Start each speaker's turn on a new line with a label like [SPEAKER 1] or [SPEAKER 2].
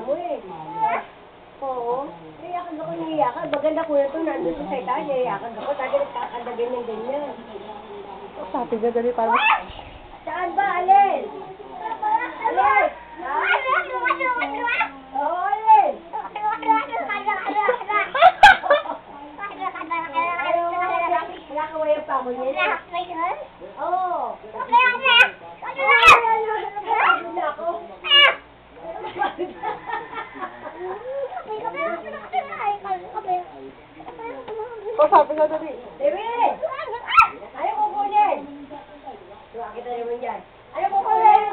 [SPEAKER 1] mo eh. Oo. Iyakan ako ng iyakan. Maganda ko na ito, nandun sa itaas, iyakan ako. Tagal nagkakandagin ng ganyan.
[SPEAKER 2] Sabi niya, dali parang...
[SPEAKER 1] Saan ba, Alin? Alin? Oo, Alin? Nakakawayan pa ako niya. Oo.
[SPEAKER 2] Sabi niya, dali.
[SPEAKER 1] Dewi! Ayaw ko kunin! Kita naman dyan. Ayaw ko kunin!